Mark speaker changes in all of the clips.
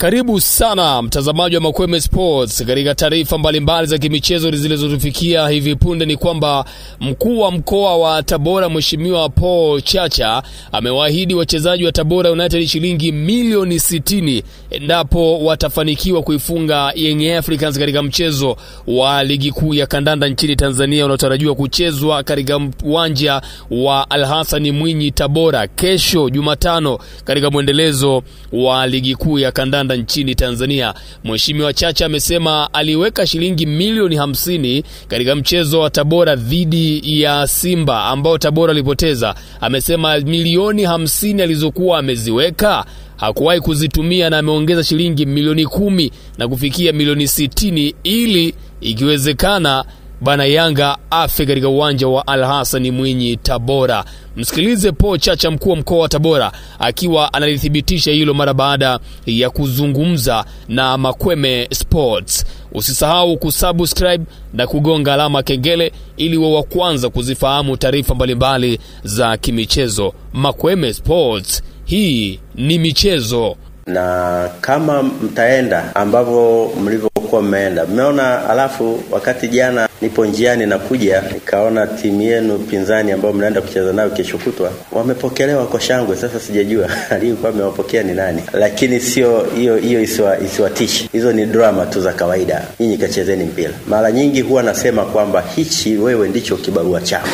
Speaker 1: Karibu sana mtazamaji wa Makweme Sports. Katika taarifa mbalimbali za kimichezo zilizotufikia hivi punde ni kwamba mkuu wa mkoa wa Tabora Mheshimiwa Paul Chacha amewaahidi wachezaji wa Tabora United shilingi milioni 60 endapo watafanikiwa kuifunga Young Africans katika mchezo wa ligi kuu ya kandanda nchini Tanzania unaotarajiwa kuchezwa katika uwanja wa Al Hassan Mwinyi Tabora kesho Jumatano katika muendelezo wa ligi kuu ya kandanda nchini Tanzania. Mheshimiwa Chacha amesema aliweka shilingi milioni 50 katika mchezo wa Tabora dhidi ya Simba ambao Tabora alipoteza. Amesema milioni 50 alizokuwa ameziweka hakuwahi kuzitumia na ameongeza shilingi milioni 10 na kufikia milioni 60 ili ikiwezekana bana Yanga afe katika uwanja wa Al Hassan Mwinyi Tabora. Msikilize Paul Chacha, mkuu wa mkoa wa Tabora, akiwa analithibitisha hilo mara baada ya kuzungumza na Makweme Sports. Usisahau kusubscribe na kugonga alama kengele ili uwe wa kwanza kuzifahamu taarifa mbalimbali za kimichezo. Makweme Sports, hii ni michezo.
Speaker 2: Na kama mtaenda ambavyo mlivyokuwa mmeenda, mmeona, alafu wakati jana nipo njiani na kuja nikaona timu yenu pinzani ambao mnaenda kucheza nayo kesho kutwa wamepokelewa kwa shangwe. Sasa sijajua aliyekuwa amewapokea ni nani, lakini sio hiyo isiwatishi. Hizo ni drama tu za kawaida. Nyinyi kachezeni mpira. Mara nyingi huwa nasema kwamba hichi wewe ndicho kibarua chako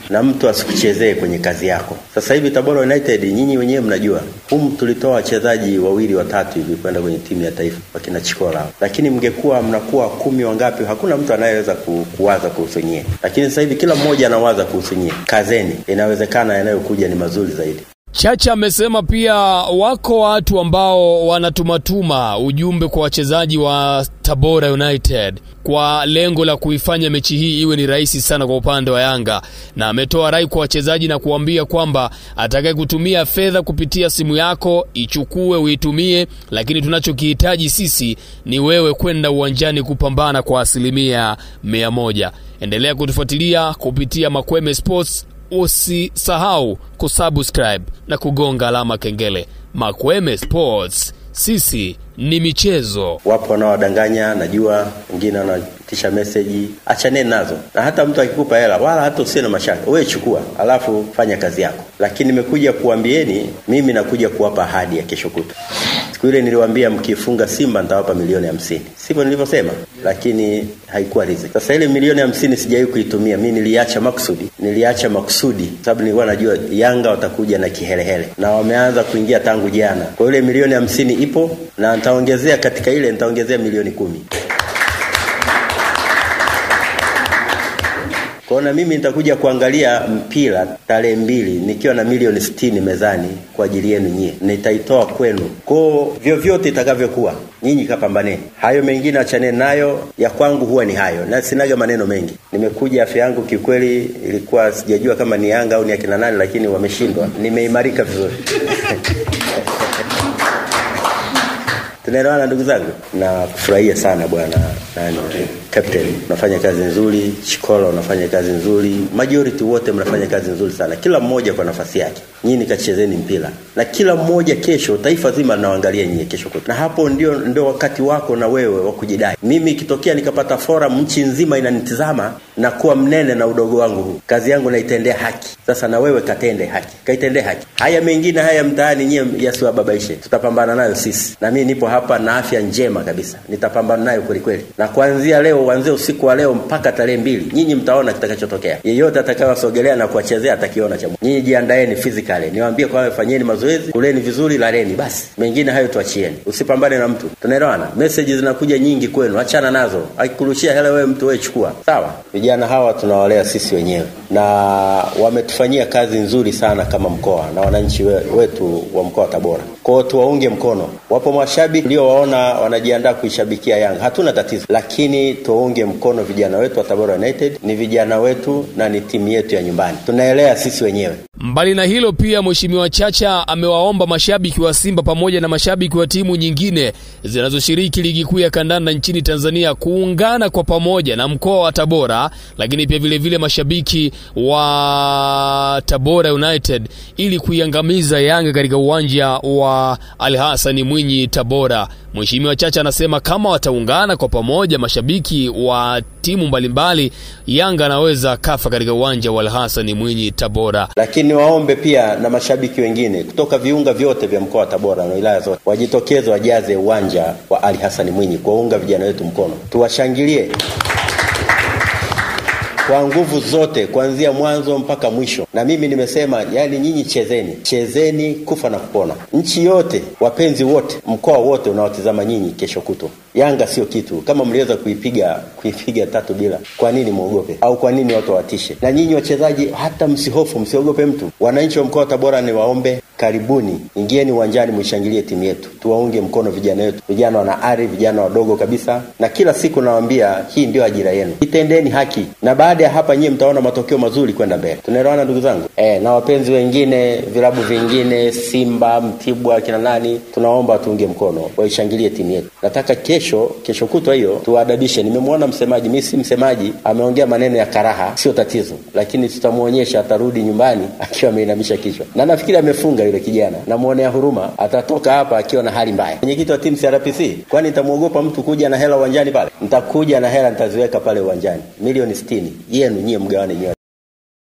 Speaker 2: na mtu asikuchezee kwenye kazi yako. Sasa hivi Tabora United nyinyi wenyewe mnajua, tulitoa wachezaji 2-3 hivi kwenda kwenye timu ya taifa wakina Chikola. Lakini mngekuwa mnakuwa 10 wangapi, hakuna mtu anayeweza kuwaza kuhusu nyie. Lakini sasa hivi kila mmoja anawaza kuhusu nyie. Kazeni, inawezekana yanayokuja ni mazuri zaidi.
Speaker 1: Chacha amesema pia wako watu ambao wanatumatuma ujumbe kwa wachezaji wa Tabora United kwa lengo la kuifanya mechi hii iwe ni rahisi sana kwa upande wa Yanga, na ametoa rai kwa wachezaji na kuambia kwamba atakaye kutumia fedha kupitia simu yako ichukue uitumie, lakini tunachokihitaji sisi ni wewe kwenda uwanjani kupambana kwa 100%. Endelea kutufuatilia kupitia Makweme Sports. Usisahau kusubscribe na kugonga alama kengele. Makweme Sports, sisi ni michezo.
Speaker 2: Wapo wanaodanganya, najua wengine wanatisha message, achaneni nazo. Na hata mtu akikupa hela wala hata usiwe na mashaka, wewe chukua alafu fanya kazi yako. Lakini nimekuja kuambieni, mimi nakuja kuwapa ahadi ya kesho kutwa. Siku ile niliwaambia mkifunga Simba nitawapa milioni 50. Sivyo nilivyosema? Lakini haikuwa riziki. Sasa ile milioni 50 sijawahi kuitumia. Mimi niliacha makusudi sababu nilikuwa najua Yanga watakuja na kihelehele na wameanza kuingia tangu jana. Kwa ile milioni 50 ipo na nitaongezea katika ile, nitaongezea milioni 10. Kwa na mimi nitakuja kuangalia mpira tarehe 2 nikiwa na milioni 60 mezani kwa ajili yenu nyie. Nitaitoa kwenu. Kwa vyovyote itakavyokuwa, nyinyi kapambane. Hayo mengine achaneni nayo, ya kwangu huwa ni hayo. Na sinaga maneno mengi. Nimekuja, afya yangu kikweli ilikuwa sijajua kama ni Yanga au ni akina nani, lakini wameshindwa. Nimeimarika vizuri. Tunaelewana ndugu zangu? Na kufurahia sana bwana captain, unafanya kazi nzuri. Chikola unafanya kazi nzuri. Majority wote mnafanya kazi nzuri sana. Kila mmoja kwa nafasi yake. Nyinyi kachezeni mpira. Na kila mmoja kesho taifa zima linaangalia nyinyi kesho kutwa. Na hapo ndio wakati wako na wewe wa kujidai. Mimi ikitokea nikapata forum nchi nzima inanitizama na kuwa mnene na udogo wangu huu, kazi yangu naitendea haki. Sasa na wewe katende haki. Kaitendee haki. Haya mengine haya mtaani nyie yasiwababaishe. Tutapambana nayo sisi. Na mimi nipo hapa na afya njema kabisa. Nitapambana nayo kweli. Na kuanzia leo, kuanzia usiku wa leo mpaka tarehe 2, nyinyi mtaona kitakachotokea. Yeyote atakayewasogelea na kuwachezea atakiona cha. Nyinyi jiandaeni physically. Niwaambie kwa fanyeni mazoezi, kuleni vizuri, laleni basi. Mengine hayo tuachieni. Usipambane na mtu. Tunaelewana? Messages zinakuja nyingi kwenu, achana nazo. Akikurushia hela wewe mtu wewe chukua. Sawa? Vijana hawa tunawalea sisi wenyewe. Na wametufanyia kazi nzuri sana kama mkoa na wananchi wetu wa mkoa wa Tabora. Kwa hiyo tuwaunge mkono. Wapo mashabiki ndio waona wanajiandaa kuishabikia Yanga. Hatuna tatizo. Lakini tuwaunge mkono vijana wetu wa Tabora United. Ni vijana wetu na ni timu yetu ya nyumbani. Tunaelea sisi wenyewe.
Speaker 1: Mbali na hilo pia Mheshimiwa Chacha amewaomba mashabiki wa Simba pamoja na mashabiki wa timu nyingine zinazoshiriki ligi kuu ya kandanda nchini Tanzania kuungana kwa pamoja na mkoa wa Tabora, lakini pia vile vile mashabiki wa Tabora United ili kuiangamiza Yanga katika uwanja wa Ali Hassan Mwinyi Tabora. Mheshimiwa Chacha anasema kama wataungana kwa pamoja mashabiki wa timu mbalimbali, Yanga anaweza kafa katika uwanja wa Ali Hassan Mwinyi Tabora.
Speaker 2: Lakini waombe pia na mashabiki wengine kutoka viunga vyote vya mkoa wa Tabora na wilaya zote wajitokeze wajaze uwanja wa Ali Hassan Mwinyi kuunga vijana wetu mkono. Tuwashangilie kwa nguvu zote kuanzia mwanzo mpaka mwisho. Na mimi nimesema yani nyinyi chezeni kufa na kupona. Nchi yote, wapenzi wote, mkoa wote unaotazama nyinyi kesho kutwa. Yanga sio kitu. Kama mliweza kuipiga 3-0, kwa nini muogope? Au kwa nini watu watishe? Na nyinyi wachezaji hata msihofu, msiogope mtu. Wananchi wa mkoa wa Tabora ni waombe, karibuni, ingieni uwanjani mshangilie timu yetu. Tuwaunge mkono vijana wetu. Vijana wana ari, vijana wadogo kabisa. Na kila siku nawaambia hii ndio ajira yenu. Itendeni haki. Na baada ya hapa nyinyi mtaona matokeo mazuri kwenda mbele. Tunaelewana ndugu zangu? Na wapenzi wengine, vilabu vingine, Simba, Mtibwa, kina nani, tunaomba tuunge mkono, waishangilie timu yetu. Nataka kesho kutwa hiyo tuwaadabishe. Nimemwona msemaji, mimi si msemaji, ameongea maneno ya karaha, sio tatizo. Lakini tutamuonyesha atarudi nyumbani akiwa ameinamisha kichwa. Na nafikiri amefunga yule kijana. Namuonea huruma, atatoka hapa akiwa na hali mbaya. Mwenyekiti wa timu CRPC, kwani nitamuogopa mtu kuja na hela uwanjani pale? Nitakuja na hela nitaziweka pale uwanjani. Milioni 60. Yenu nyie mgawane nyote.